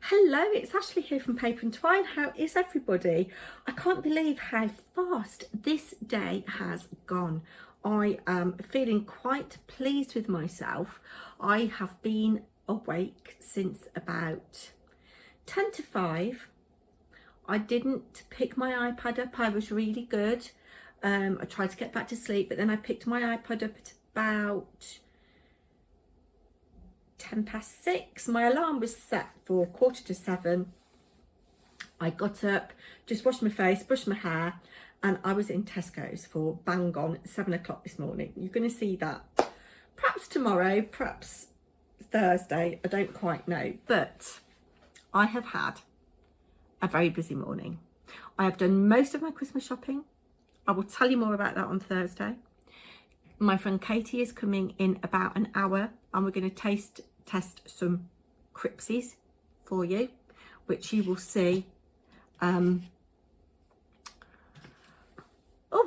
Hello, it's Ashley here from Paper&Twine. How is everybody? I can't believe how fast this day has gone. I am feeling quite pleased with myself. I have been awake since about 10 to 5. I didn't pick my iPad up. I was really good. I tried to get back to sleep, but then I picked my iPad up at about 6:10. My alarm was set for 6:45. I got up, just washed my face, brushed my hair, and I was in Tesco's for bang on 7 o'clock this morning. You're going to see that perhaps tomorrow, perhaps Thursday, I don't quite know, but I have had a very busy morning. I have done most of my Christmas shopping. I will tell you more about that on Thursday. My friend Katie is coming in about an hour and we're going to test some crisps for you, which you will see. I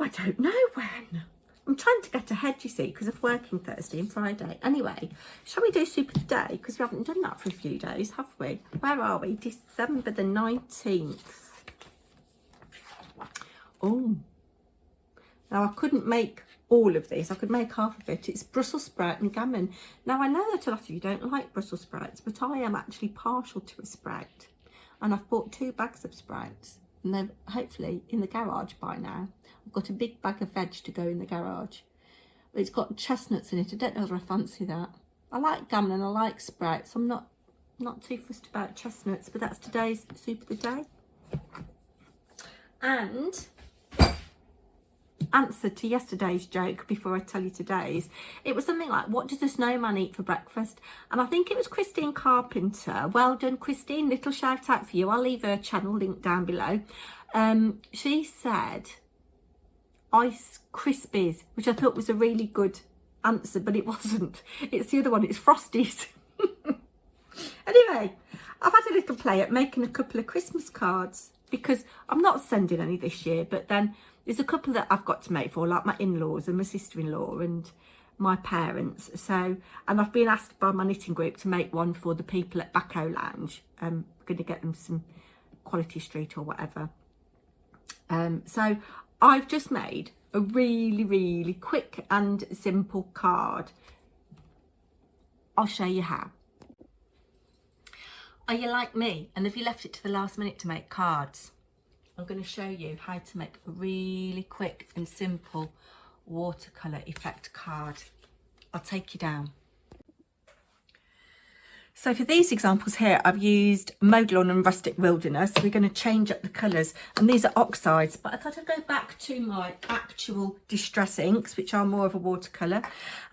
don't know when. I'm trying to get ahead, you see, because of working Thursday and Friday. Anyway, shall we do soup of the day? Because we haven't done that for a few days, have we? Where are we? December the 19th. Oh. Now, I couldn't make all of this. I could make half of it. It's Brussels sprout and gammon. Now, I know that a lot of you don't like Brussels sprouts, but I am actually partial to a sprout. And I've bought 2 bags of sprouts. And they're hopefully in the garage by now. I've got a big bag of veg to go in the garage. It's got chestnuts in it. I don't know whether I fancy that. I like gammon and I like sprouts. I'm not too fussed about chestnuts, but that's today's soup of the day. And answer to yesterday's joke before I tell you today's. It was something like, what does a snowman eat for breakfast? And I think it was Christine Carpenter. Well done, Christine. Little shout out for you. I'll leave her channel link down below. She said Ice Krispies, which I thought was a really good answer, but it wasn't. It's the other one. It's Frosties. Anyway, I've had a little play at making a couple of Christmas cards because I'm not sending any this year, but then there's a couple that I've got to make for, like my in-laws and my sister-in-law and my parents. So, and I've been asked by my knitting group to make one for the people at Bacco Lounge. I'm going to get them some Quality Street or whatever. So I've just made a really, really quick and simple card. I'll show you how. Are you like me? And have you left it to the last minute to make cards? I'm going to show you how to make a really quick and simple watercolour effect card. I'll take you down. So for these examples here, I've used Mowed Lawn and Rustic Wilderness. We're going to change up the colours, and these are oxides, but I thought I'd go back to my actual distress inks, which are more of a watercolour,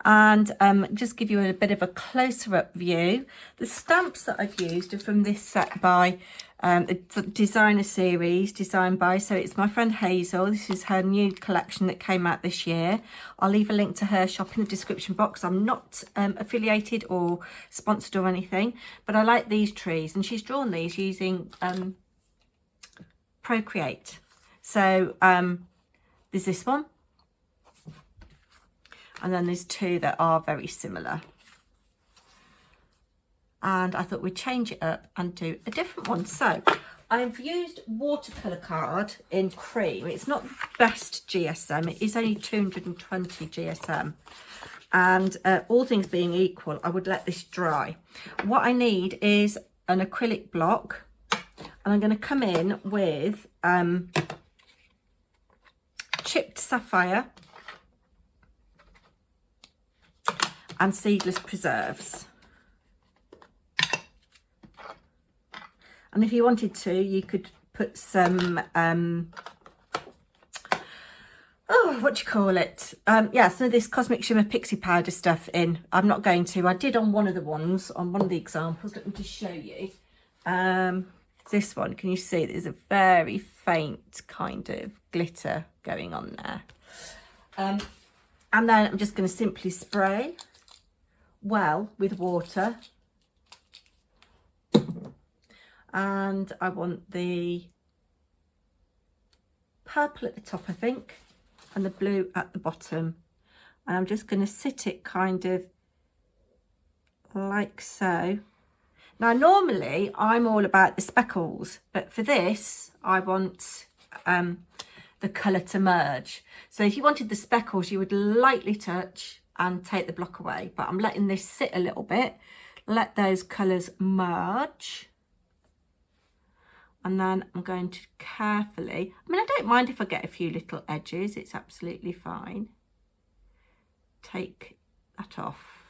and just give you a bit of a closer up view. The stamps that I've used are from this set by the designer series designed by, so it's my friend Hazel. This is her new collection that came out this year. I'll leave a link to her shop in the description box. I'm not affiliated or sponsored or anything, but I like these trees, and she's drawn these using Procreate. So there's this one, and then there's 2 that are very similar. And I thought we'd change it up and do a different one. So I've used watercolour card in cream. It's not the best GSM. It is only 220 GSM. And all things being equal, I would let this dry. What I need is an acrylic block. And I'm going to come in with chipped sapphire and seedless preserves. And if you wanted to, you could put some, what do you call it? Yeah, some of this Cosmic Shimmer Pixie Powder stuff in. I'm not going to. I did on one of the ones, on one of the examples. Let me just show you. This one, can you see? There's a very faint kind of glitter going on there. And then I'm just going to simply spray well with water. And I want the purple at the top, I think, and the blue at the bottom. And I'm just going to sit it kind of like so. Now, normally I'm all about the speckles, but for this, I want the colour to merge. So if you wanted the speckles, you would lightly touch and take the block away. But I'm letting this sit a little bit, let those colours merge. And then I'm going to carefully, I mean, I don't mind if I get a few little edges, it's absolutely fine. Take that off.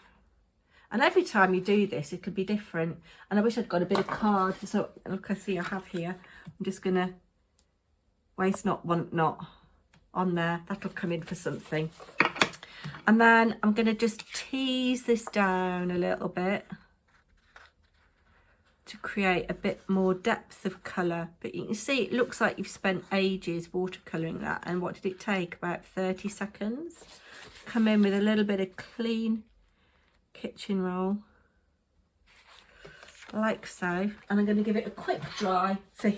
And every time you do this, it could be different. And I wish I'd got a bit of card. So look, I see I have here. I'm just going to waste not, want not on there. That'll come in for something. And then I'm going to just tease this down a little bit to create a bit more depth of colour. But you can see it looks like you've spent ages watercolouring that. And what did it take? About 30 seconds. Come in with a little bit of clean kitchen roll, like so, and I'm going to give it a quick dry for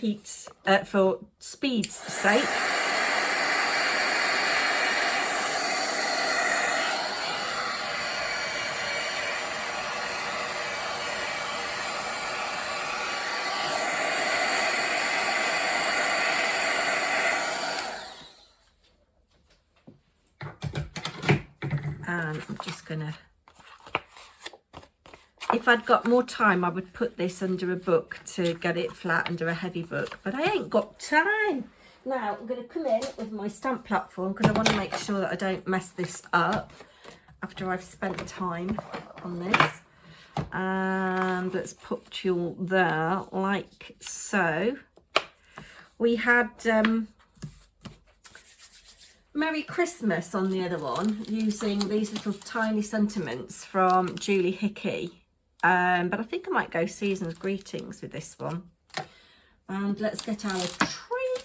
for speed's sake. And I'm just going to, if I'd got more time, I would put this under a book to get it flat under a heavy book, but I ain't got time. Now I'm going to come in with my stamp platform because I want to make sure that I don't mess this up after I've spent time on this. And let's put you all there like so. We had Merry Christmas on the other one using these little tiny sentiments from Julie Hickey. But I think I might go Season's Greetings with this one. And let's get our tree.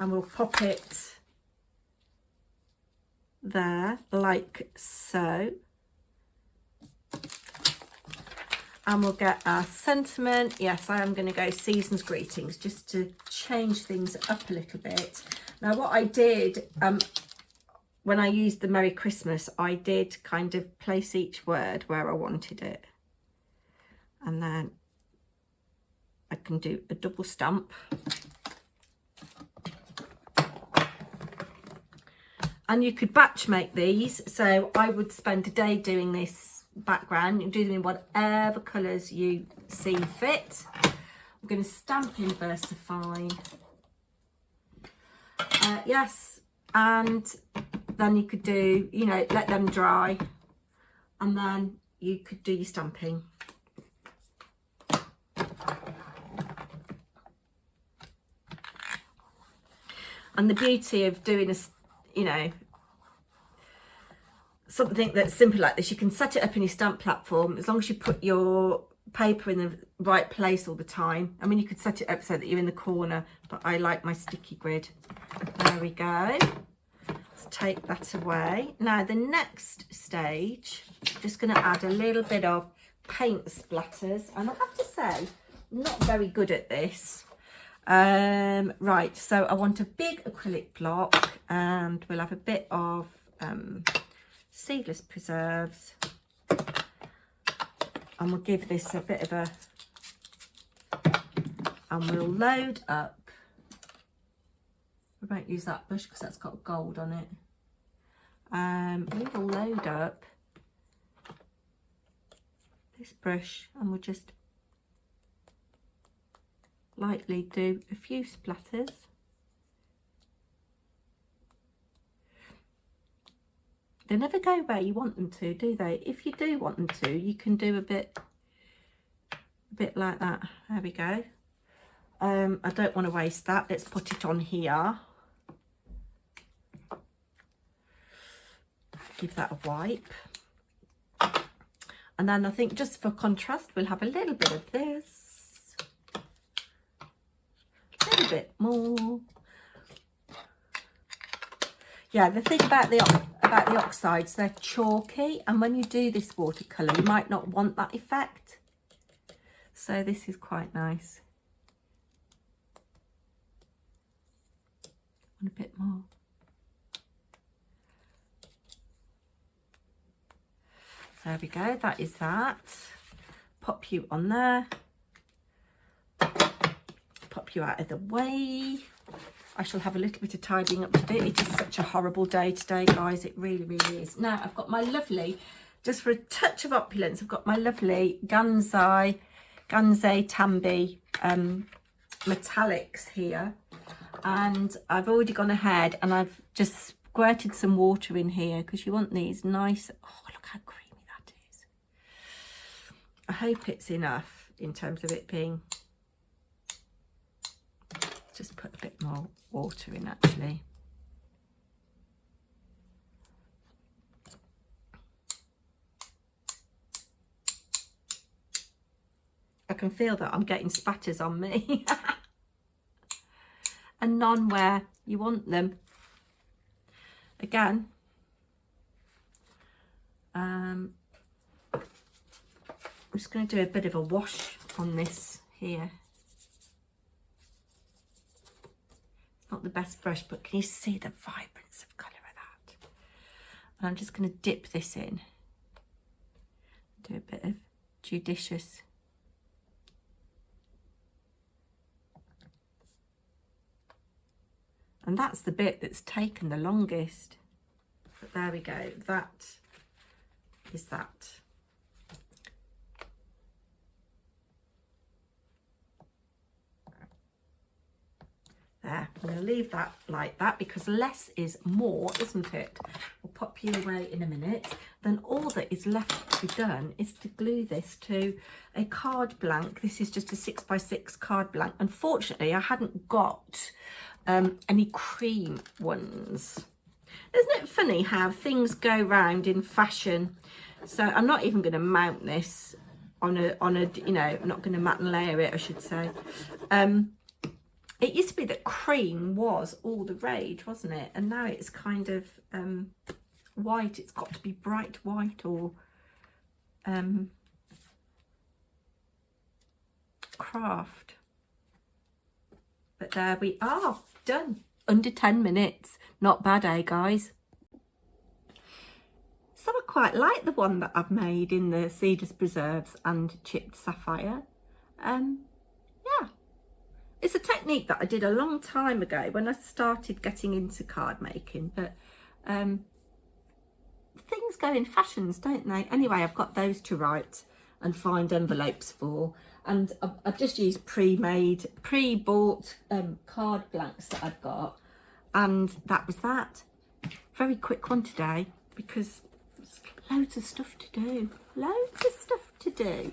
And we'll pop it there, like so. And we'll get our sentiment. Yes, I am going to go Season's Greetings just to change things up a little bit. Now, what I did when I used the Merry Christmas, I did kind of place each word where I wanted it. And then I can do a double stamp. And you could batch make these. So I would spend a day doing this background. You do them in whatever colours you see fit. I'm going to stamp in VersaFine. Yes, and then you could do, you know, let them dry, and then you could do your stamping. And the beauty of doing a, you know, something that's simple like this, you can set it up in your stamp platform as long as you put your paper in the right place all the time. I mean, you could set it up so that you're in the corner, but I like my sticky grid. There we go. Let's take that away. Now the next stage, I'm just going to add a little bit of paint splatters, and I have to say, I'm not very good at this. Right, so I want a big acrylic block, and we'll have a bit of seedless preserves, and we'll give this a bit of a, and we'll load up. We won't use that brush because that's got gold on it. We will load up this brush, and we'll just lightly do a few splatters. They never go where you want them to, do they? If you do want them to, you can do a bit like that. There we go. I don't want to waste that. Let's put it on here. Give that a wipe. And then I think just for contrast, we'll have a little bit of this. A little bit more. Yeah, the thing about the oxides, they're chalky, and when you do this watercolour, you might not want that effect. So this is quite nice. And a bit more. There we go, that is that. Pop you on there. Pop you out of the way. I shall have a little bit of tidying up to do. It is such a horrible day today, guys. It really, really is. Now, I've got my lovely, just for a touch of opulence, I've got my lovely Ganze Tambi metallics here. And I've already gone ahead and I've just squirted some water in here because you want these nice, oh, look how creamy that is. I hope it's enough in terms of it being, just put a bit more water in actually. I can feel that I'm getting spatters on me. And none where you want them. Again, I'm just going to do a bit of a wash on this here. It's not the best brush, but can you see the vibrance of colour of that? And I'm just going to dip this in. Do a bit of judicious. And that's the bit that's taken the longest. But there we go. That is that. There. I'm going to leave that like that because less is more, isn't it? We'll pop you away in a minute. Then all that is left to be done is to glue this to a card blank. This is just a 6x6 card blank. Unfortunately, I hadn't got any cream ones. Isn't it funny how things go round in fashion? So I'm not even going to mount this on a you know, I'm not going to matte and layer it, I should say. It used to be that cream was all the rage, wasn't it? And now it's kind of white. It's got to be bright white or craft. But there we are, done. Under 10 minutes. Not bad, eh, guys? So I quite like the one that I've made in the Cedars Preserves and Chipped Sapphire. Yeah. It's a technique that I did a long time ago when I started getting into card making. But things go in fashions, don't they? Anyway, I've got those to write and find envelopes for. And I've just used pre-made, pre-bought card blanks that I've got. And that was that. Very quick one today because there's loads of stuff to do. Loads of stuff to do.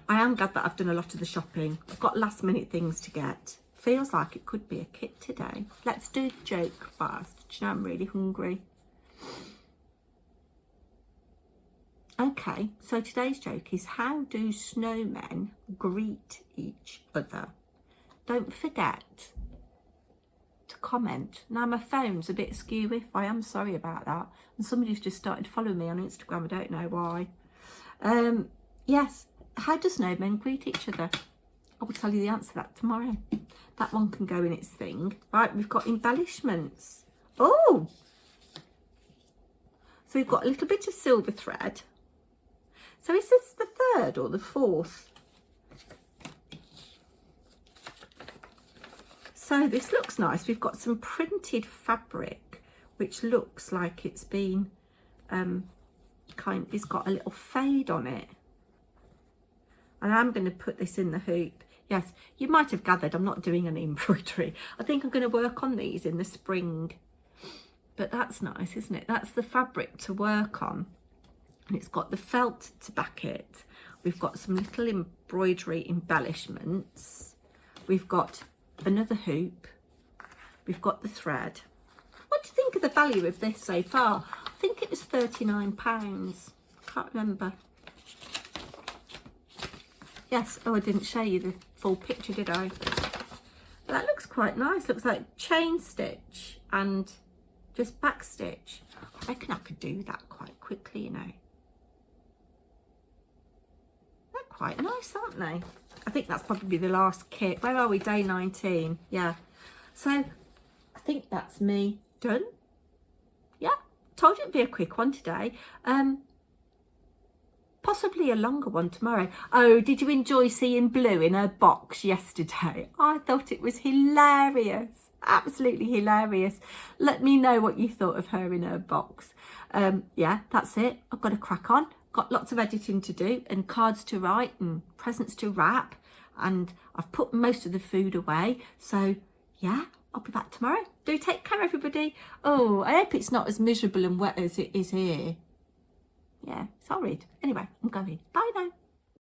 I am glad that I've done a lot of the shopping. I've got last minute things to get. Feels like it could be a kit today. Let's do the joke first. Do you know I'm really hungry? Okay, so today's joke is, how do snowmen greet each other? Don't forget to comment. Now my phone's a bit skewy, I am sorry about that. And somebody's just started following me on Instagram, I don't know why. Yes, how do snowmen greet each other? I will tell you the answer to that tomorrow. That one can go in its thing. Right, we've got embellishments. Oh! So we've got a little bit of silver thread. So is this the third or the fourth? So this looks nice. We've got some printed fabric, which looks like it's been, it's got a little fade on it. And I'm going to put this in the hoop. Yes, you might have gathered I'm not doing any embroidery. I think I'm going to work on these in the spring. But that's nice, isn't it? That's the fabric to work on. And it's got the felt to back it. We've got some little embroidery embellishments. We've got another hoop. We've got the thread. What do you think of the value of this so far? I think it was £39. I can't remember. Yes, oh, I didn't show you the full picture, did I? But that looks quite nice. Looks like chain stitch and just back stitch. I reckon I could do that quite quickly, you know. They're quite nice, aren't they? I think that's probably the last kit. Where are we? Day 19. Yeah. So I think that's me done. Yeah. told you it'd be a quick one today. Possibly a longer one tomorrow. Oh, did you enjoy seeing Blue in her box yesterday? I thought it was hilarious. Absolutely hilarious. Let me know what you thought of her in her box. Yeah, that's it. I've got to crack on. Got lots of editing to do and cards to write and presents to wrap. And I've put most of the food away. So, yeah, I'll be back tomorrow. Do take care, everybody. Oh, I hope it's not as miserable and wet as it is here. Yeah, it's horrid. Anyway, I'm going. Bye now.